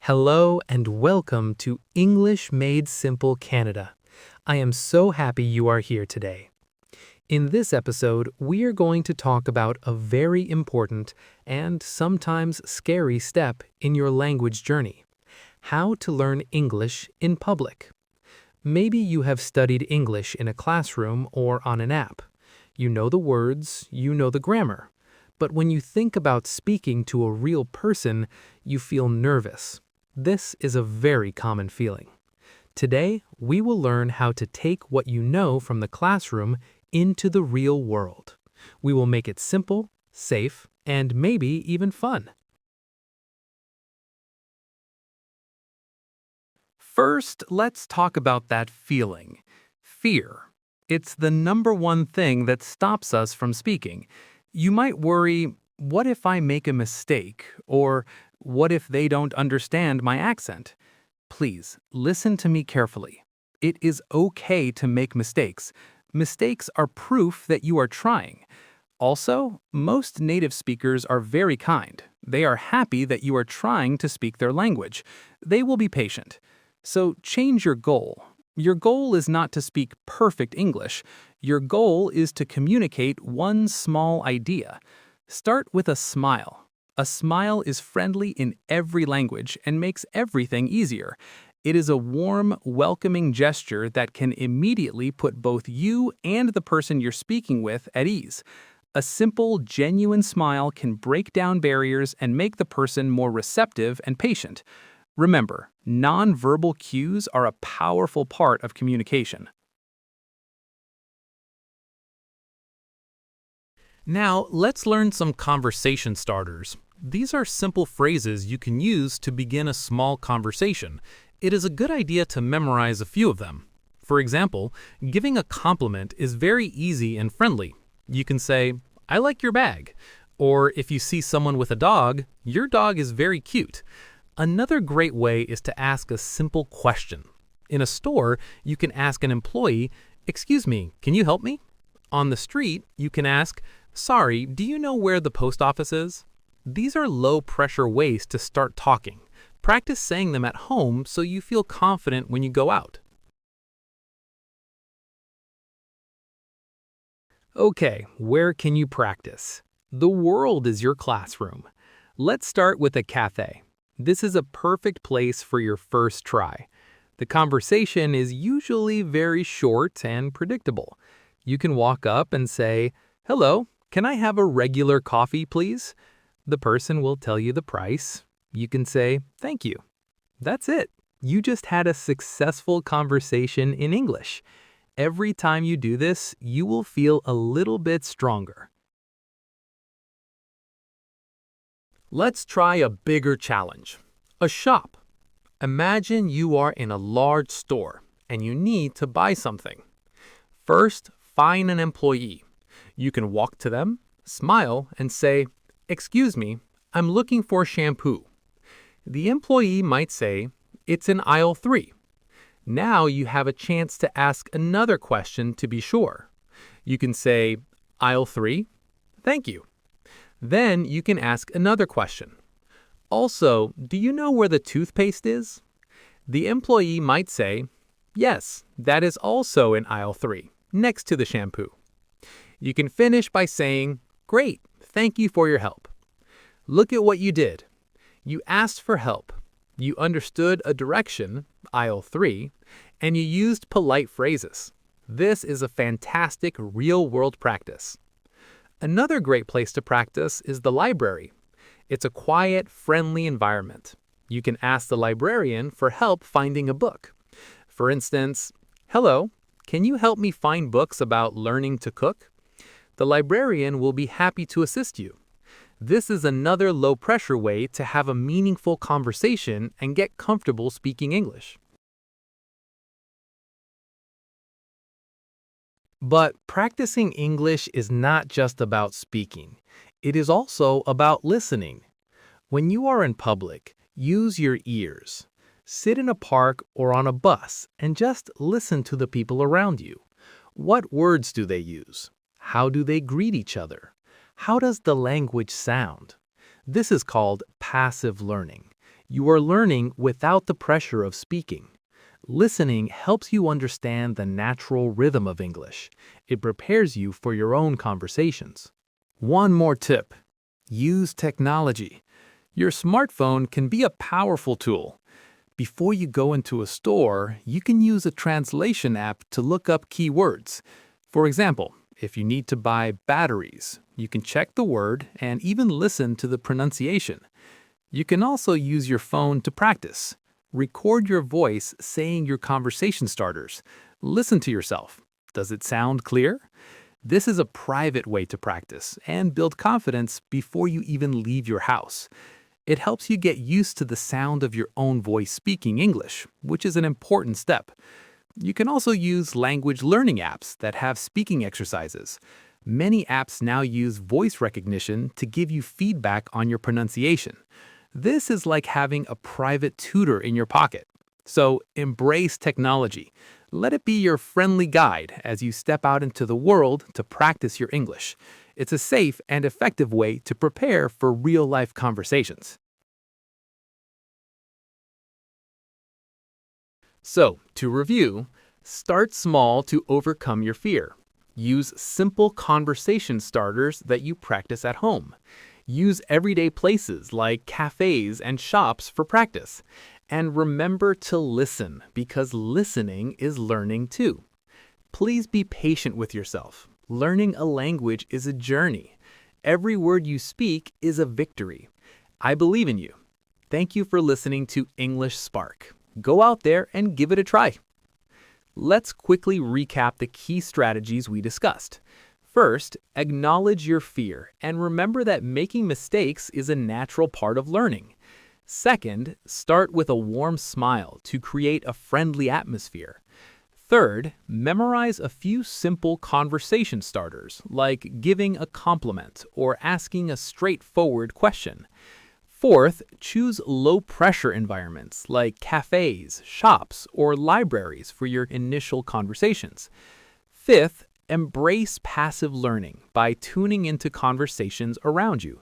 Hello and welcome to English Made Simple Canada. I am so happy you are here today. In this episode, we are going to talk about a very important and sometimes scary step in your language journey: how to learn English in public. Maybe you have studied English in a classroom or on an app. You know the words, you know the grammar. But when you think about speaking to a real person, you feel nervous. This is a very common feeling. Today, we will learn how to take what you know from the classroom into the real world. We will make it simple, safe, and maybe even fun. First, let's talk about that feeling: fear. It's the number one thing that stops us from speaking. You might worry, what if I make a mistake? Or what if they don't understand my accent? Please, listen to me carefully. It is okay to make mistakes. Mistakes are proof that you are trying. Also, most native speakers are very kind. They are happy that you are trying to speak their language. They will be patient. So change your goal. Your goal is not to speak perfect English. Your goal is to communicate one small idea. Start with a smile. A smile is friendly in every language and makes everything easier. It is a warm, welcoming gesture that can immediately put both you and the person you're speaking with at ease. A simple, genuine smile can break down barriers and make the person more receptive and patient. Remember, nonverbal cues are a powerful part of communication. Now, let's learn some conversation starters. These are simple phrases you can use to begin a small conversation. It is a good idea to memorize a few of them. For example, giving a compliment is very easy and friendly. You can say, "I like your bag." Or if you see someone with a dog, "Your dog is very cute." Another great way is to ask a simple question. In a store, you can ask an employee, "Excuse me, can you help me?" On the street, you can ask, "Sorry, do you know where the post office is?" These are low-pressure ways to start talking. Practice saying them at home so you feel confident when you go out. Okay, where can you practice? The world is your classroom. Let's start with a café. This is a perfect place for your first try. The conversation is usually very short and predictable. You can walk up and say, "Hello, can I have a regular coffee, please?" The person will tell you the price. You can say, "Thank you." That's it. You just had a successful conversation in English. Every time you do this, you will feel a little bit stronger. Let's try a bigger challenge. A shop. Imagine you are in a large store and you need to buy something. First, find an employee. You can walk to them, smile, and say, "Excuse me, I'm looking for shampoo." The employee might say, "It's in aisle 3. Now you have a chance to ask another question to be sure. You can say, "Aisle 3? Thank you." Then you can ask another question. "Also, do you know where the toothpaste is?" The employee might say, "Yes, that is also in aisle 3, next to the shampoo." You can finish by saying, "Great, thank you for your help." Look at what you did. You asked for help. You understood a direction, aisle 3, and you used polite phrases. This is a fantastic real-world practice. Another great place to practice is the library. It's a quiet, friendly environment. You can ask the librarian for help finding a book. For instance, "Hello, can you help me find books about learning to cook?" The librarian will be happy to assist you. This is another low-pressure way to have a meaningful conversation and get comfortable speaking English. But practicing English is not just about speaking. It is also about listening. When you are in public, use your ears. Sit in a park or on a bus and just listen to the people around you. What words do they use? How do they greet each other? How does the language sound? This is called passive learning. You are learning without the pressure of speaking. Listening helps you understand the natural rhythm of English. It prepares you for your own conversations. One more tip. Use technology. Your smartphone can be a powerful tool. Before you go into a store, you can use a translation app to look up keywords. For example, if you need to buy batteries, you can check the word and even listen to the pronunciation. You can also use your phone to practice. Record your voice saying your conversation starters. Listen to yourself. Does it sound clear? This is a private way to practice and build confidence before you even leave your house. It helps you get used to the sound of your own voice speaking English, which is an important step. You can also use language learning apps that have speaking exercises. Many apps now use voice recognition to give you feedback on your pronunciation. This is like having a private tutor in your pocket. So embrace technology. Let it be your friendly guide as you step out into the world to practice your English. It's a safe and effective way to prepare for real-life conversations. So, to review, start small to overcome your fear. Use simple conversation starters that you practice at home. Use everyday places like cafes and shops for practice. And remember to listen, because listening is learning too. Please be patient with yourself. Learning a language is a journey. Every word you speak is a victory. I believe in you. Thank you for listening to English Spark. Go out there and give it a try. Let's quickly recap the key strategies we discussed. First, acknowledge your fear and remember that making mistakes is a natural part of learning. Second, start with a warm smile to create a friendly atmosphere. Third, memorize a few simple conversation starters, like giving a compliment or asking a straightforward question. Fourth, choose low-pressure environments like cafes, shops, or libraries for your initial conversations. Fifth, embrace passive learning by tuning into conversations around you.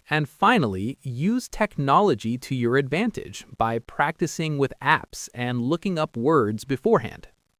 And finally, use technology to your advantage by practicing with apps and looking up words beforehand.